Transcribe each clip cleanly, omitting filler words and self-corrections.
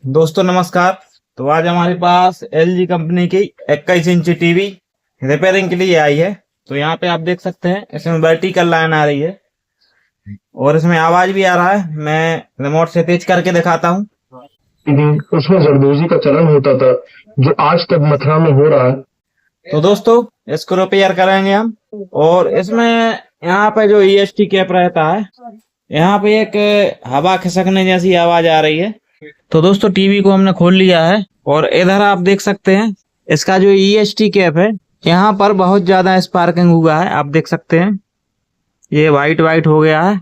दोस्तों नमस्कार। तो आज हमारे पास एलजी कंपनी की 21 इंची टीवी रिपेयरिंग के लिए आई है। तो यहाँ पे आप देख सकते हैं इसमें वर्टिकल लाइन आ रही है और इसमें आवाज भी आ रहा है। मैं रिमोट से तेज करके दिखाता हूँ। उसमें जरदोजी का चलन होता था जो आज तक मथुरा में हो रहा है। तो दोस्तों इसको रिपेयर करेंगे हम। और इसमें यहाँ पे जो ईएसटी कैप रहता है, यहाँ पे एक हवा खिसकने जैसी आवाज आ रही है। तो दोस्तों टीवी को हमने खोल लिया है और इधर आप देख सकते हैं इसका जो ईएसटी कैप है, यहाँ पर बहुत ज्यादा स्पार्किंग हुआ है। आप देख सकते हैं ये वाइट वाइट हो गया है।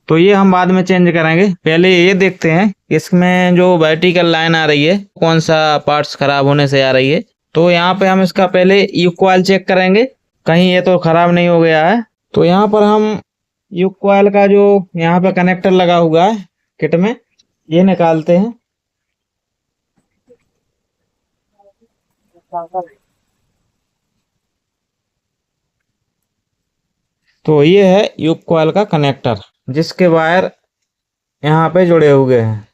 तो ये हम बाद में चेंज करेंगे। पहले ये देखते हैं इसमें जो वर्टिकल लाइन आ रही है कौन सा पार्ट्स खराब होने से आ रही है। तो यहाँ पे हम इसका पहले युग कॉइल चेक करेंगे, कहीं ये तो खराब नहीं हो गया है। तो यहाँ पर हम युग कॉइल का जो यहाँ पे कनेक्टर लगा हुआ है किट में, ये निकालते हैं। तो ये है युग कॉइल का कनेक्टर जिसके वायर यहाँ पे जुड़े हुए हैं।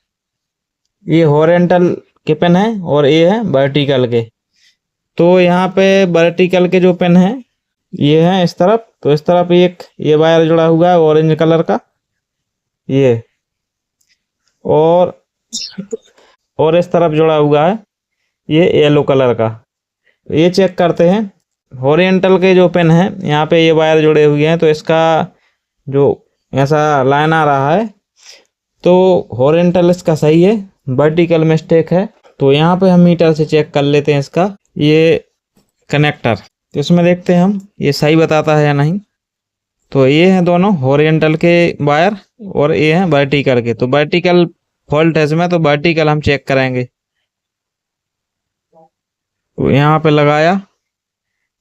ये हॉरिजॉन्टल के पिन है और ये है वर्टिकल के। तो यहाँ पे वर्टिकल के जो पिन है ये है इस तरफ। तो इस तरफ एक ये वायर जुड़ा हुआ है ऑरेंज कलर का, ये और इस तरफ जुड़ा हुआ है ये येलो कलर का। ये चेक करते हैं हॉरिजॉन्टल के जो पिन है, यहाँ पे ये वायर जुड़े हुए हैं। तो इसका जो ऐसा लाइन आ रहा है तो हॉरिजॉन्टल इसका सही है, वर्टिकल मिस्टेक है। तो यहाँ पे हम मीटर से चेक कर लेते हैं इसका ये कनेक्टर। तो इसमें देखते हैं हम ये सही बताता है या नहीं। तो ये हैं दोनों हॉरिजॉन्टल के वायर और ये हैं वर्टिकल के। तो वर्टिकल फॉल्ट है इसमें, तो वर्टिकल हम चेक करेंगे। तो यहाँ पे लगाया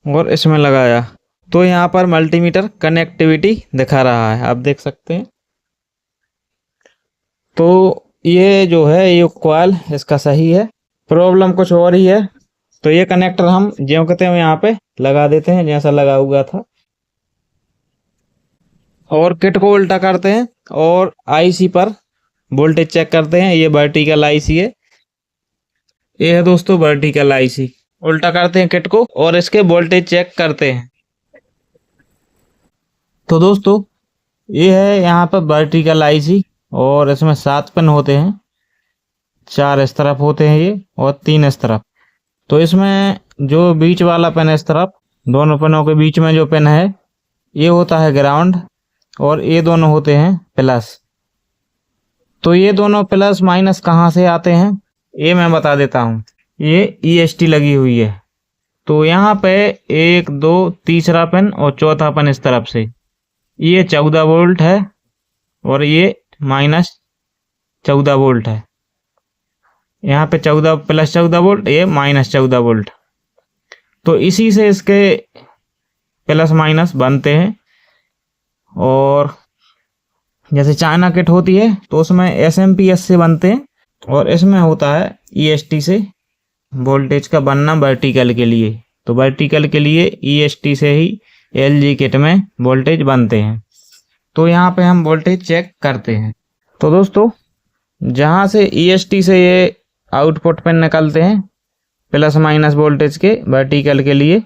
और इसमें लगाया तो यहाँ पर मल्टीमीटर कनेक्टिविटी दिखा रहा है, आप देख सकते हैं। तो ये जो है ये कॉइल इसका सही है, प्रॉब्लम कुछ और ही है। तो ये कनेक्टर हम ज्यों कहते हैं यहाँ पे लगा देते हैं जैसा लगा हुआ था और किट को उल्टा करते हैं और आईसी पर वोल्टेज चेक करते हैं। ये वर्टिकल आईसी है, ये है दोस्तों वर्टिकल आईसी। उल्टा करते हैं किट को और इसके वोल्टेज चेक करते हैं। तो दोस्तों ये है यहाँ पर वर्टिकल आईसी और इसमें 7 पिन होते हैं, 4 इस तरफ होते हैं ये और 3 इस तरफ। तो इसमें जो बीच वाला पिन इस तरफ, दोनों पिनों के बीच में जो पिन है ये होता है ग्राउंड और ये दोनों होते हैं प्लस। तो ये दोनों प्लस माइनस कहाँ से आते हैं ये मैं बता देता हूँ। ये ईएसटी लगी हुई है तो यहाँ पे 1 2 तीसरा पिन और चौथा पिन इस तरफ से ये 14 वोल्ट है और ये -14 वोल्ट है। यहाँ पे 14 प्लस 14 वोल्ट, ये -14 वोल्ट। तो इसी से इसके प्लस माइनस बनते हैं। और जैसे चाइना किट होती है तो उसमें एसएमपीएस से बनते हैं और इसमें होता है ईएसटी से वोल्टेज का बनना वर्टिकल के लिए। तो वर्टिकल के लिए ईएसटी से ही एलजी किट में वोल्टेज बनते हैं। तो यहाँ पे हम वोल्टेज चेक करते हैं। तो दोस्तों जहाँ से ईएसटी से ये आउटपुट पिन निकलते हैं प्लस माइनस वोल्टेज के वर्टिकल के लिए,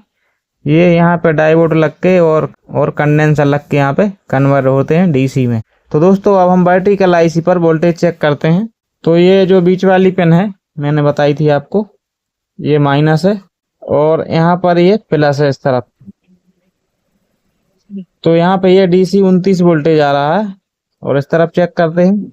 ये यहाँ पे डायोड लग के और कंडेंसर लग के यहाँ पे कन्वर्ट होते हैं डीसी में। तो दोस्तों अब हम वर्टिकल आईसी पर वोल्टेज चेक करते हैं। तो ये जो बीच वाली पिन है मैंने बताई थी आपको, ये माइनस है और यहाँ पर ये प्लस है इस तरफ। तो यहाँ पे ये डीसी 29 वोल्टेज आ रहा है और इस तरफ चेक करते हैं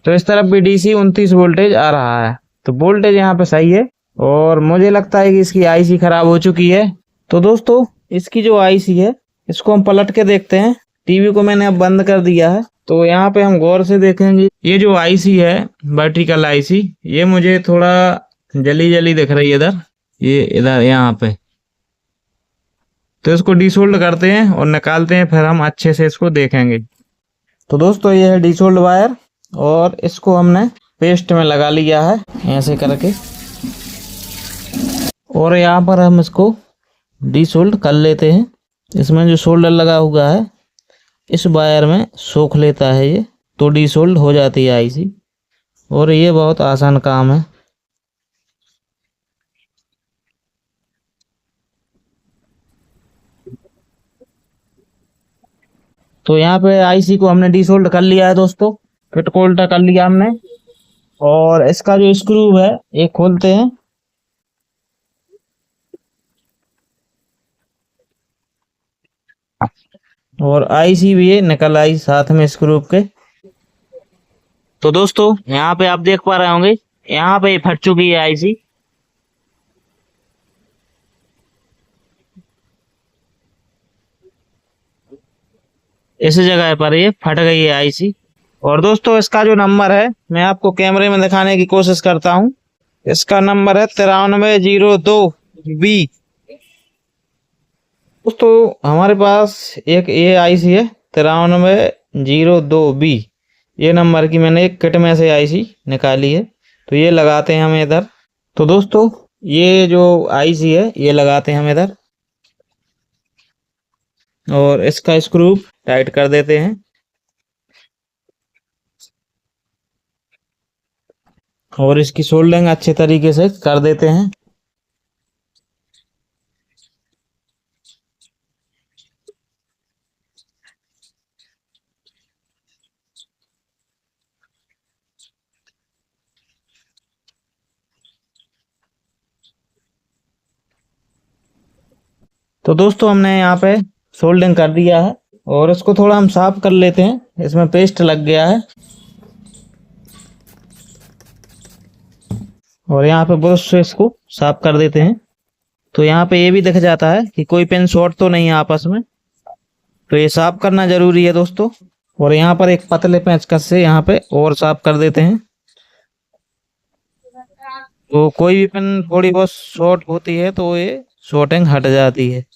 तो इस तरफ भी डीसी 29 वोल्टेज आ रहा है। तो वोल्टेज यहाँ पे सही है और मुझे लगता है कि इसकी आईसी खराब हो चुकी है। तो दोस्तों इसकी जो आईसी है इसको हम पलट के देखते हैं। टीवी को मैंने अब बंद कर दिया है तो यहाँ पे हम गौर से देखेंगे। ये जो आईसी है वर्टिकल आईसी, ये मुझे थोड़ा जली जली दिख रही है इधर, ये इधर यहाँ पे। तो इसको डीसोल्ड करते हैं और निकालते हैं, फिर हम अच्छे से इसको देखेंगे। तो दोस्तों ये है डीसोल्ड वायर और इसको हमने पेस्ट में लगा लिया है ऐसे करके और यहाँ पर हम इसको डीसोल्ड कर लेते हैं। इसमें जो सोल्डर लगा हुआ है इस वायर में सोख लेता है ये, तो डीसोल्ड हो जाती है आईसी। और ये बहुत आसान काम है। तो यहाँ पे आईसी को हमने डिसोल्ड कर लिया है दोस्तों, फिट को उल्टा कर लिया हमने। और इसका जो स्क्रू है ये खोलते हैं, और आईसी भी ये निकल आई साथ में स्क्रू के। तो दोस्तों यहाँ पे आप देख पा रहे होंगे, यहाँ पे फट चुकी है आईसी। इस जगह पर ये फट गई है आईसी। और दोस्तों इसका जो नंबर है मैं आपको कैमरे में दिखाने की कोशिश करता हूँ। इसका नंबर है 9302B। दोस्तों हमारे पास एक ये आईसी है 9302B। ये नंबर की मैंने एक किट में से आईसी निकाली है। तो ये लगाते हैं हम इधर। तो दोस्तों ये जो आईसी है ये लगाते हैं हम इधर, और इसका स्क्रू टाइट कर देते हैं। और इसकी सोल्डरिंग अच्छे तरीके से कर देते हैं। तो दोस्तों हमने यहाँ पे सोल्डरिंग कर दिया है, और इसको थोड़ा हम साफ कर लेते हैं। इसमें पेस्ट लग गया है, और यहाँ पे ब्रश से इसको साफ कर देते हैं। तो यहाँ पे ये भी दिख जाता है कि कोई पिन शॉर्ट तो नहीं है आपस में, तो ये साफ करना जरूरी है दोस्तों। और यहाँ पर एक पतले पेंचकस से यहाँ पे और साफ कर देते हैं। तो कोई भी पिन थोड़ी बहुत शॉर्ट होती है तो ये शॉर्टिंग हट जाती है।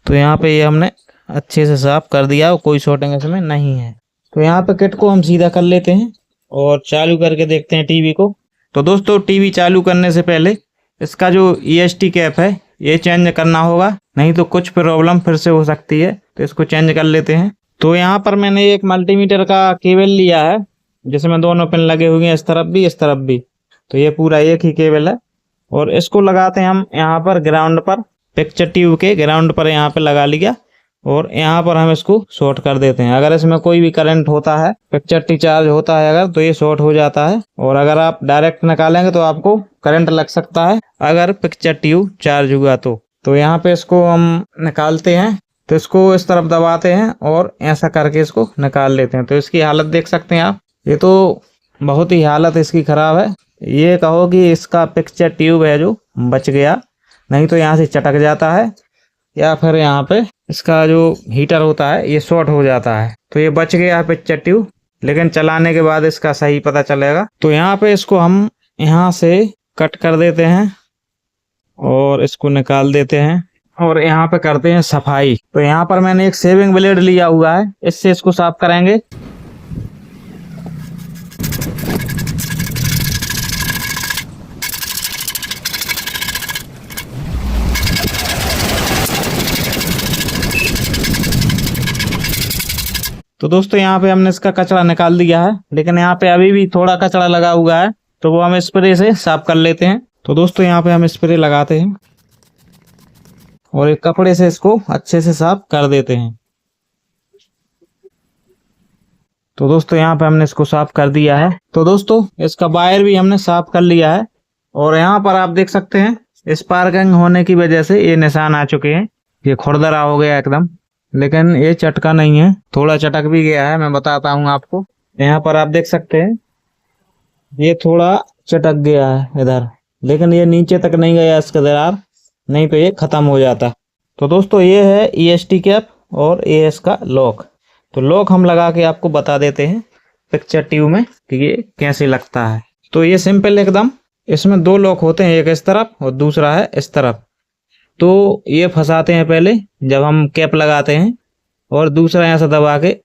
तो यहाँ पे ये हमने अच्छे से साफ कर दिया और कोई शॉर्टिंग इसमें नहीं है। तो यहाँ पे किट को हम सीधा कर लेते हैं और चालू करके देखते हैं टीवी को। तो दोस्तों टीवी चालू करने से पहले इसका जो EST कैप है ये चेंज करना होगा, नहीं तो कुछ प्रॉब्लम फिर से हो सकती है। तो इसको चेंज कर लेते हैं। तो यहाँ पर मैंने एक मल्टीमीटर का केबल लिया है जिसमें दोनों पिन लगे हुए हैं, इस तरफ भी इस तरफ भी। तो ये पूरा एक ही केबल है, और इसको लगाते हैं हम यहाँ पर ग्राउंड पर, पिक्चर ट्यूब के ग्राउंड पर यहाँ पे लगा लिया। और यहाँ पर हम इसको शॉर्ट कर देते हैं। अगर इसमें कोई भी करंट होता है, पिक्चर टी चार्ज होता है अगर, तो ये शॉर्ट हो जाता है। और अगर आप डायरेक्ट निकालेंगे तो आपको करंट लग सकता है अगर पिक्चर ट्यूब चार्ज हुआ तो यहाँ पे इसको हम निकालते हैं। तो इसको इस तरफ दबाते हैं और ऐसा करके इसको निकाल लेते हैं। तो इसकी हालत देख सकते हैं आप, ये तो बहुत ही हालत इसकी खराब है। ये कहो कि इसका पिक्चर ट्यूब है जो बच गया, नहीं तो यहाँ से चटक जाता है, या फिर यहाँ पे इसका जो हीटर होता है ये शॉर्ट हो जाता है। तो ये बच गया है पिक्चर ट्यूब, लेकिन चलाने के बाद इसका सही पता चलेगा। तो यहाँ पे इसको हम यहाँ से कट कर देते हैं और इसको निकाल देते हैं, और यहाँ पे करते हैं सफाई। तो यहाँ पर मैंने एक शेविंग ब्लेड लिया हुआ है, इससे इसको साफ करेंगे। तो दोस्तों यहाँ पे हमने इसका कचरा निकाल दिया है, लेकिन यहाँ पे अभी भी थोड़ा कचरा लगा हुआ है, तो वो हम स्प्रे से साफ कर लेते हैं। तो दोस्तों यहाँ पे हम स्प्रे लगाते हैं और एक कपड़े से इसको अच्छे से साफ कर देते हैं। तो दोस्तों यहाँ पे हमने इसको साफ कर दिया है। तो दोस्तों इसका वायर भी हमने साफ कर लिया है, और यहाँ पर आप देख सकते हैं स्पार्किंग होने की वजह से ये निशान आ चुके हैं। ये खुरदरा हो गया एकदम, लेकिन ये चटका नहीं है, थोड़ा चटक भी गया है, मैं बताता हूँ आपको। यहाँ पर आप देख सकते हैं ये थोड़ा चटक गया है इधर, लेकिन ये नीचे तक नहीं गया इसका दरार, नहीं तो ये खत्म हो जाता। तो दोस्तों ये है EST कैप और ये इसका लॉक। तो लॉक हम लगा के आपको बता देते हैं पिक्चर ट्यूब में कि ये कैसे लगता है। तो ये सिंपल एकदम, इसमें दो लॉक होते हैं, एक इस तरफ और दूसरा है इस तरफ। तो ये फंसाते हैं पहले जब हम कैप लगाते हैं, और दूसरा ऐसा दबा के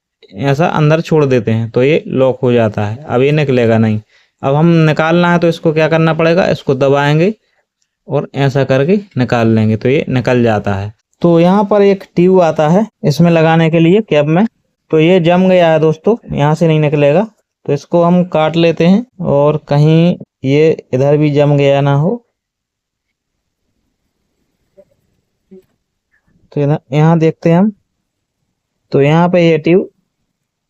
ऐसा अंदर छोड़ देते हैं, तो ये लॉक हो जाता है। अब ये निकलेगा नहीं। अब हम निकालना है तो इसको क्या करना पड़ेगा, इसको दबाएंगे और ऐसा करके निकाल लेंगे, तो ये निकल जाता है। तो यहाँ पर एक ट्यूब आता है इसमें लगाने के लिए कैप में, तो ये जम गया है दोस्तों, यहाँ से नहीं निकलेगा। तो इसको हम काट लेते हैं और कहीं ये इधर भी जम गया ना हो। तो यहाँ देखते हैं हम, तो यहाँ पे ये ट्यूब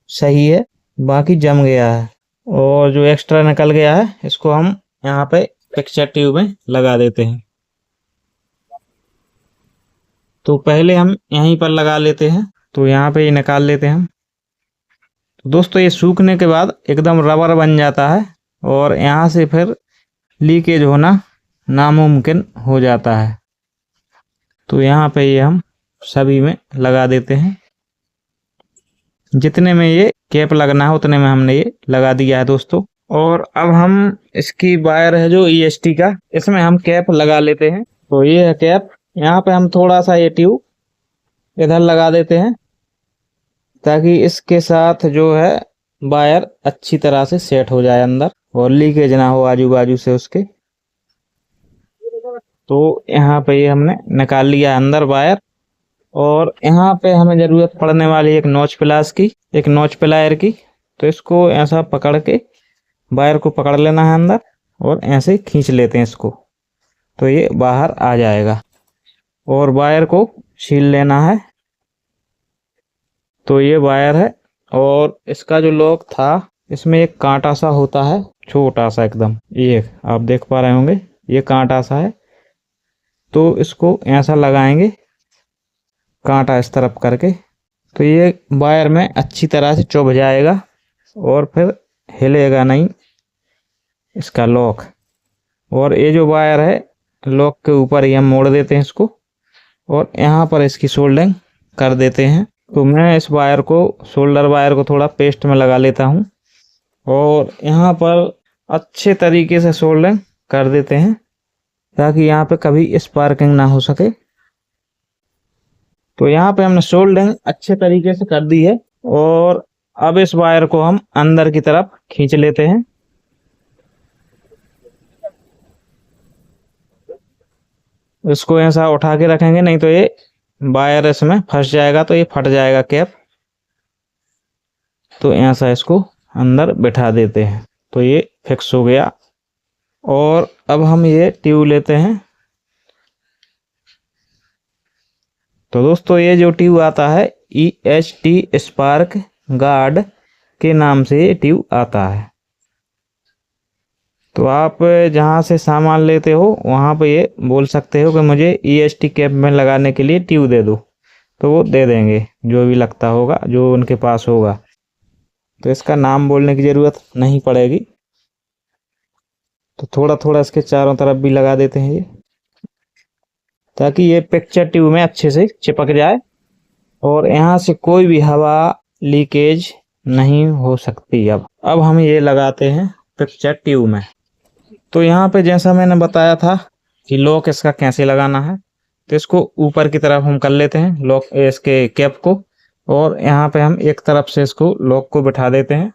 सही है, बाकी जम गया है और जो एक्स्ट्रा निकल गया है इसको हम यहाँ पे पिक्चर ट्यूब में लगा देते हैं। तो पहले हम यहीं पर लगा लेते हैं, तो यहाँ पे ये निकाल लेते हैं हम। तो दोस्तों ये सूखने के बाद एकदम रबर बन जाता है और यहाँ से फिर लीकेज होना नामुमकिन हो जाता है। तो यहाँ पे ये हम सभी में लगा देते हैं, जितने में ये कैप लगना है उतने में हमने ये लगा दिया है दोस्तों। और अब हम इसकी वायर है जो EST का, इसमें हम कैप लगा लेते हैं। तो ये है कैप, यहाँ पे हम थोड़ा सा ये ट्यूब इधर लगा देते हैं ताकि इसके साथ जो है वायर अच्छी तरह से सेट हो जाए अंदर और लीकेज ना हो आजू बाजू से उसके। तो यहाँ पे ये हमने निकाल लिया अंदर वायर और यहाँ पे हमें जरूरत पड़ने वाली एक नॉच प्लास की, एक नॉच प्लायर की। तो इसको ऐसा पकड़ के वायर को पकड़ लेना है अंदर और ऐसे खींच लेते हैं इसको, तो ये बाहर आ जाएगा और वायर को छील लेना है। तो ये वायर है और इसका जो लॉक था इसमें एक कांटा सा होता है, छोटा सा एकदम, ये आप देख पा रहे होंगे, ये कांटा सा है। तो इसको ऐसा लगाएंगे कांटा इस तरफ करके, तो ये वायर में अच्छी तरह से चुभ जाएगा और फिर हिलेगा नहीं इसका लॉक। और ये जो वायर है लॉक के ऊपर ही हम मोड़ देते हैं इसको और यहाँ पर इसकी सोल्डरिंग कर देते हैं। तो मैं इस वायर को, सोल्डर वायर को थोड़ा पेस्ट में लगा लेता हूँ और यहाँ पर अच्छे तरीके से सोल्डरिंग कर देते हैं ताकि यहाँ पे कभी स्पार्किंग ना हो सके। तो यहाँ पे हमने सोल्डरिंग अच्छे तरीके से कर दी है और अब इस वायर को हम अंदर की तरफ खींच लेते हैं। इसको ऐसा उठा के रखेंगे, नहीं तो ये वायर इसमें फंस जाएगा, तो ये फट जाएगा कैप। तो ऐसा इसको अंदर बिठा देते हैं, तो ये फिक्स हो गया। और अब हम ये ट्यूब लेते हैं। तो दोस्तों ये जो ट्यूब आता है EHT स्पार्क गार्ड के नाम से ये ट्यूब आता है। तो आप जहाँ से सामान लेते हो वहाँ पे ये बोल सकते हो कि मुझे EHT कैप में लगाने के लिए ट्यूब दे दो, तो वो दे देंगे जो भी लगता होगा, जो उनके पास होगा। तो इसका नाम बोलने की ज़रूरत नहीं पड़ेगी। तो थोड़ा थोड़ा इसके चारों तरफ भी लगा देते हैं ये, ताकि ये पिक्चर ट्यूब में अच्छे से चिपक जाए और यहाँ से कोई भी हवा लीकेज नहीं हो सकती। अब हम ये लगाते हैं पिक्चर ट्यूब में। तो यहाँ पे जैसा मैंने बताया था कि लॉक इसका कैसे लगाना है, तो इसको ऊपर की तरफ हम कर लेते हैं लॉक, इसके कैप को, और यहाँ पे हम एक तरफ से इसको लॉक को बिठा देते हैं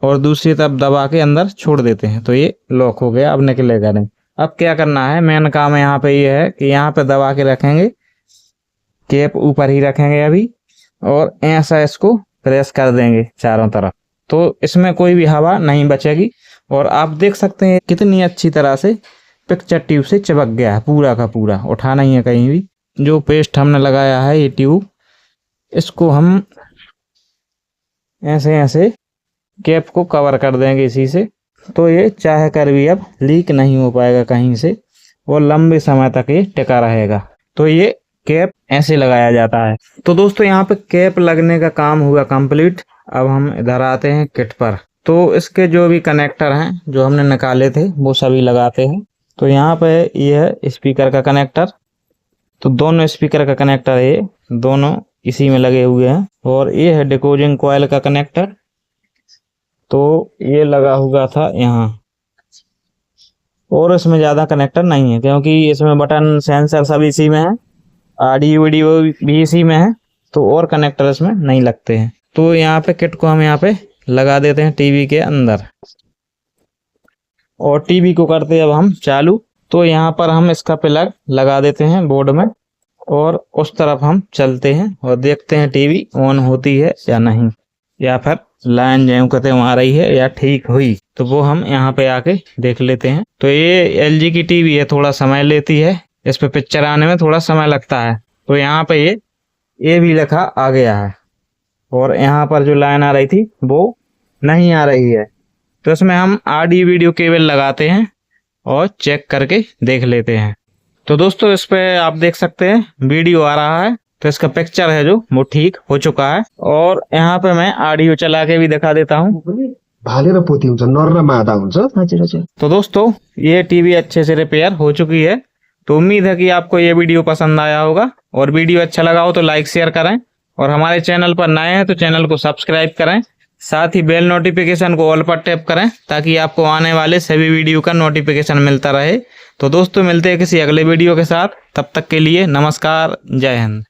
और दूसरी तरफ दबा के अंदर छोड़ देते हैं। तो ये लॉक हो गया, अब निकलेगा नहीं। अब क्या करना है, मेन काम यहाँ पे ये है कि यहाँ पे दबा के रखेंगे, कैप ऊपर ही रखेंगे अभी, और ऐसा इसको प्रेस कर देंगे चारों तरफ, तो इसमें कोई भी हवा नहीं बचेगी। और आप देख सकते हैं कितनी अच्छी तरह से पिक्चर ट्यूब से चिपक गया है, पूरा का पूरा, उठा नहीं है कहीं भी। जो पेस्ट हमने लगाया है ये ट्यूब, इसको हम ऐसे ऐसे कैप को कवर कर देंगे इसी से, तो ये चाहे कर भी अब लीक नहीं हो पाएगा कहीं से और लंबे समय तक ये टिका रहेगा। तो ये कैप ऐसे लगाया जाता है। तो दोस्तों यहाँ पे कैप लगने का काम हुआ कंप्लीट। अब हम इधर आते हैं किट पर। तो इसके जो भी कनेक्टर हैं जो हमने निकाले थे वो सभी लगाते हैं। तो यहाँ पे ये है स्पीकर का कनेक्टर, तो दोनों स्पीकर का कनेक्टर ये दोनों इसी में लगे हुए हैं। और ये है डिकोडिंग कॉइल का कनेक्टर, तो ये लगा हुआ था यहाँ, और इसमें ज़्यादा कनेक्टर नहीं है क्योंकि इसमें बटन सेंसर सब इसी में है, ऑडियो वीडियो भी इसी में है, तो और कनेक्टर इसमें नहीं लगते हैं। तो यहाँ पे किट को हम यहाँ पे लगा देते हैं टीवी के अंदर, और टीवी को करते हैं अब हम चालू। तो यहाँ पर हम इसका प्लग लगा देते हैं बोर्ड में, और उस तरफ हम चलते हैं और देखते हैं टीवी ऑन होती है या नहीं, या फिर लाइन ज्यों कहते आ रही है या ठीक हुई, तो वो हम यहाँ पे आके देख लेते हैं। तो ये एलजी की टीवी है, थोड़ा समय लेती है, इस पे पिक्चर आने में थोड़ा समय लगता है। तो यहाँ पे ये भी लिखा आ गया है और यहाँ पर जो लाइन आ रही थी वो नहीं आ रही है। तो इसमें हम ऑडियो वीडियो केबल लगाते हैं और चेक करके देख लेते हैं। तो दोस्तों इस पे आप देख सकते हैं वीडियो आ रहा है, तो इसका पिक्चर है जो वो ठीक हो चुका है। और यहाँ पे मैं ऑडियो चला के भी दिखा देता हूँ। भाले र पोती हुन्छ, नर र मादा हुन्छ। हजुर हजुर। तो दोस्तों ये टीवी अच्छे से रिपेयर हो चुकी है। तो उम्मीद है कि आपको ये वीडियो पसंद आया होगा, और वीडियो अच्छा लगा हो तो लाइक शेयर करें, और हमारे चैनल पर नए हैं तो चैनल को सब्सक्राइब करें। साथ ही बेल नोटिफिकेशन को ऑल पर टैप करें ताकि आपको आने वाले सभी वीडियो का नोटिफिकेशन मिलता रहे। तो दोस्तों मिलते हैं किसी अगले वीडियो के साथ, तब तक के लिए नमस्कार, जय हिंद।